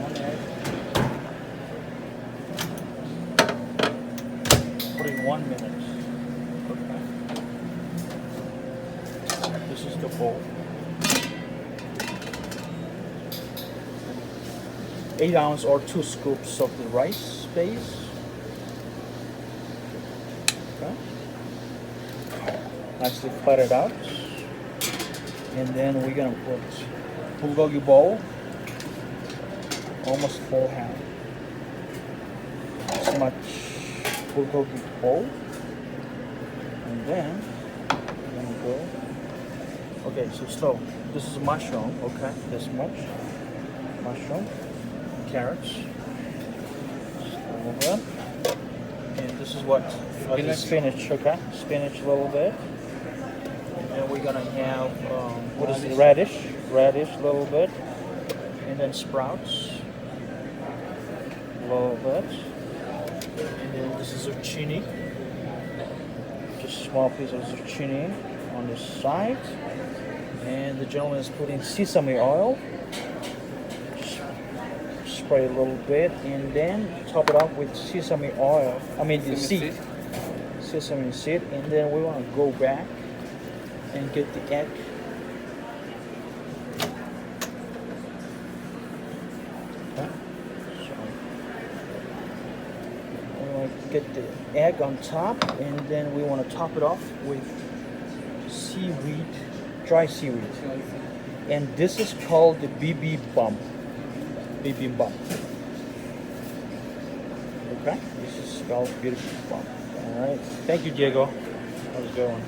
One egg. Put in 1 minute. Okay. This is the bowl. 8 ounce or 2 scoops of the rice base. Okay. Nicely flat it out. And then we're gonna put bulgogi bowl, almost full half. This much bulgogi bowl. And then we're gonna go. Okay, so slow. This is mushroom, okay, this much. Mushroom. Carrots, over. And this is what spinach, okay? Spinach a little bit. And then we're gonna have what is it? Radish a little bit, and then sprouts a little bit, and then this is zucchini, just a small piece of zucchini on the side, and the gentleman is putting sesame oil. Spray a little bit and then top it off with sesame oil. I mean the seed. Sesame seed, and then we want to go back and get the egg. Okay. So we want to get the egg on top, and then we want to top it off with seaweed, dry seaweed. And this is called the bibimbap. Bibimbap. Okay, this is spelled Bibimbap. All right. Thank you, Diego. That was a good one.